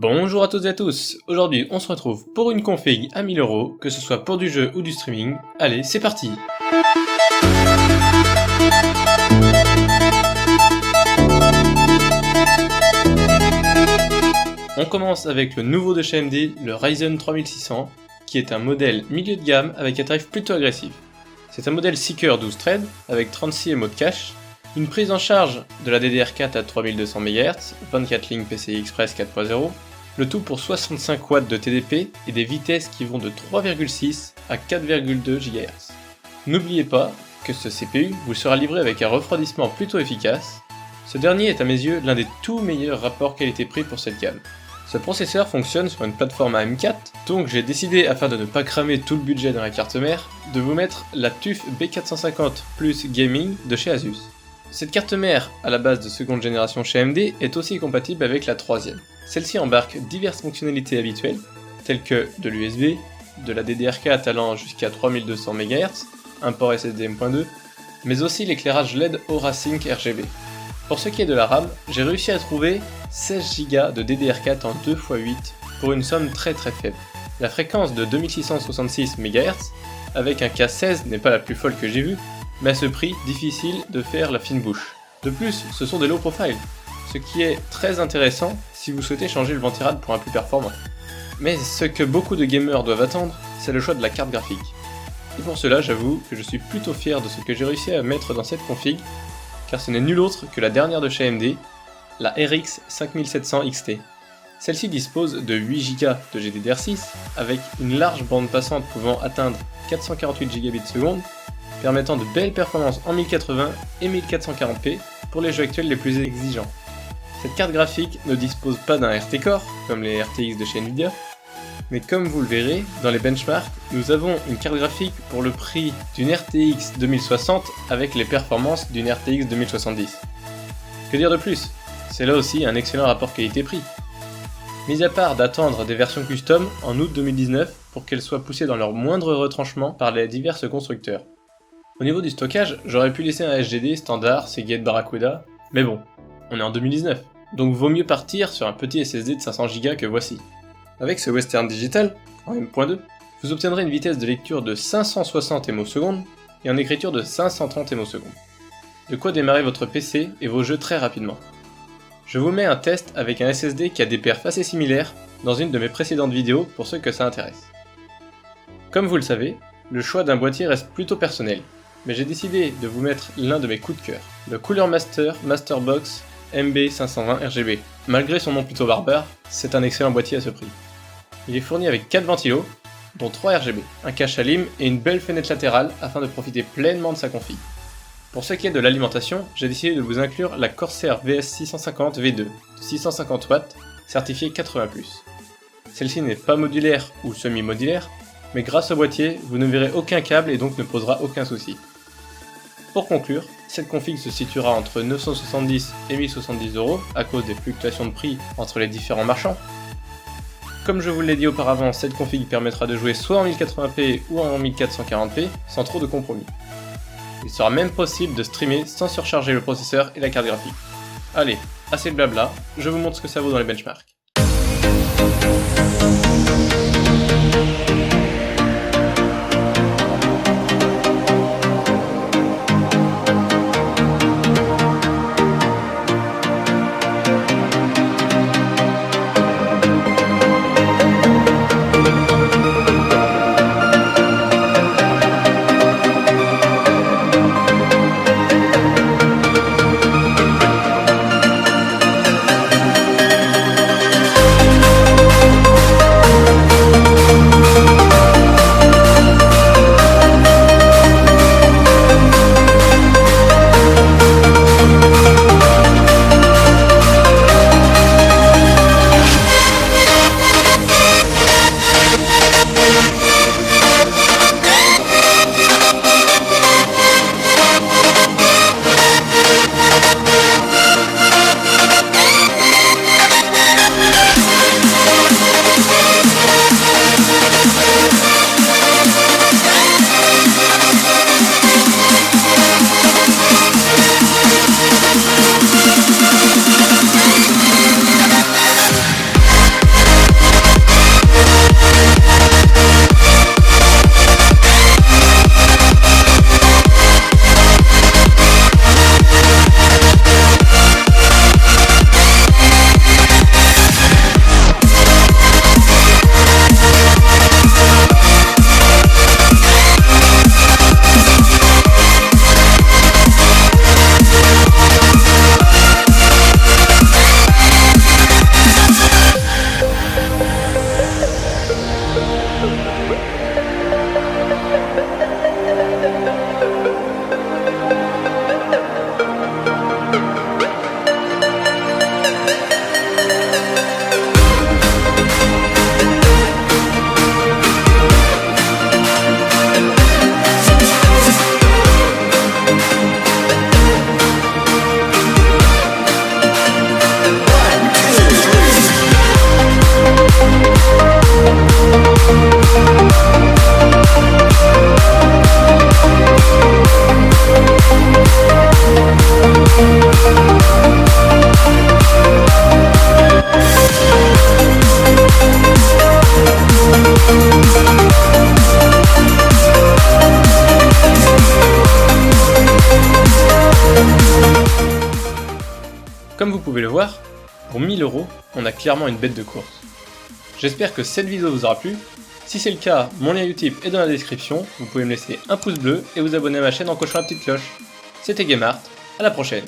Bonjour à toutes et à tous, aujourd'hui on se retrouve pour une config à 1000€, que ce soit pour du jeu ou du streaming. Allez, c'est parti. On commence avec le nouveau de chez AMD, le Ryzen 3600, qui est un modèle milieu de gamme avec un tarif plutôt agressif. C'est un modèle Seeker 12 threads avec 36 mots de cache, une prise en charge de la DDR4 à 3200 MHz, 24 lignes PCI Express 4.0, le tout pour 65 watts de TDP et des vitesses qui vont de 3,6 à 4,2 GHz. N'oubliez pas que ce CPU vous sera livré avec un refroidissement plutôt efficace. Ce dernier est à mes yeux l'un des tout meilleurs rapports qualité-prix pour cette gamme. Ce processeur fonctionne sur une plateforme AM4, donc j'ai décidé, afin de ne pas cramer tout le budget dans la carte mère, de vous mettre la TUF B450 Plus Gaming de chez Asus. Cette carte mère, à la base de seconde génération chez AMD, est aussi compatible avec la troisième. Celle-ci embarque diverses fonctionnalités habituelles, telles que de l'USB, de la DDR4 allant jusqu'à 3200 MHz, un port SSD M.2, mais aussi l'éclairage LED Aura Sync RGB. Pour ce qui est de la RAM, j'ai réussi à trouver 16 Go de DDR4 en 2x8 pour une somme très faible. La fréquence de 2666 MHz, avec un K16 n'est pas la plus folle que j'ai vue, mais à ce prix, difficile de faire la fine bouche. De plus, ce sont des low profile, ce qui est très intéressant si vous souhaitez changer le ventirad pour un plus performant. Mais ce que beaucoup de gamers doivent attendre, c'est le choix de la carte graphique. Et pour cela, j'avoue que je suis plutôt fier de ce que j'ai réussi à mettre dans cette config, car ce n'est nul autre que la dernière de chez AMD, la RX 5700 XT. Celle-ci dispose de 8 Go de GDDR6, avec une large bande passante pouvant atteindre 448 Gbps, permettant de belles performances en 1080 et 1440p pour les jeux actuels les plus exigeants. Cette carte graphique ne dispose pas d'un RT Core, comme les RTX de chez Nvidia, mais comme vous le verrez, dans les benchmarks, nous avons une carte graphique pour le prix d'une RTX 2060 avec les performances d'une RTX 2070. Que dire de plus? C'est là aussi un excellent rapport qualité-prix. Mis à part d'attendre des versions custom en août 2019 pour qu'elles soient poussées dans leur moindre retranchement par les divers constructeurs. Au niveau du stockage, j'aurais pu laisser un HDD standard Seagate Barracuda, mais bon, on est en 2019, donc vaut mieux partir sur un petit SSD de 500 Go que voici. Avec ce Western Digital, en M.2, vous obtiendrez une vitesse de lecture de 560 ms et en écriture de 530 ms. De quoi démarrer votre PC et vos jeux très rapidement. Je vous mets un test avec un SSD qui a des perfs assez similaires dans une de mes précédentes vidéos pour ceux que ça intéresse. Comme vous le savez, le choix d'un boîtier reste plutôt personnel, mais j'ai décidé de vous mettre l'un de mes coups de cœur, le Cooler Master Masterbox MB520 RGB. Malgré son nom plutôt barbare, c'est un excellent boîtier à ce prix. Il est fourni avec 4 ventilos, dont 3 RGB, un cache à lime et une belle fenêtre latérale afin de profiter pleinement de sa config. Pour ce qui est de l'alimentation, j'ai décidé de vous inclure la Corsair VS650 V2 de 650 watts, certifiée 80+. Celle-ci n'est pas modulaire ou semi-modulaire, mais grâce au boîtier, vous ne verrez aucun câble et donc ne posera aucun souci. Pour conclure, cette config se situera entre 970 et 1070€ à cause des fluctuations de prix entre les différents marchands. Comme je vous l'ai dit auparavant, cette config permettra de jouer soit en 1080p ou en 1440p sans trop de compromis. Il sera même possible de streamer sans surcharger le processeur et la carte graphique. Allez, assez de blabla, je vous montre ce que ça vaut dans les benchmarks. Comme vous pouvez le voir, pour 1000 €, on a clairement une bête de course. J'espère que cette vidéo vous aura plu. Si c'est le cas, mon lien Utip est dans la description, vous pouvez me laisser un pouce bleu et vous abonner à ma chaîne en cochant la petite cloche. C'était Gameart, à la prochaine.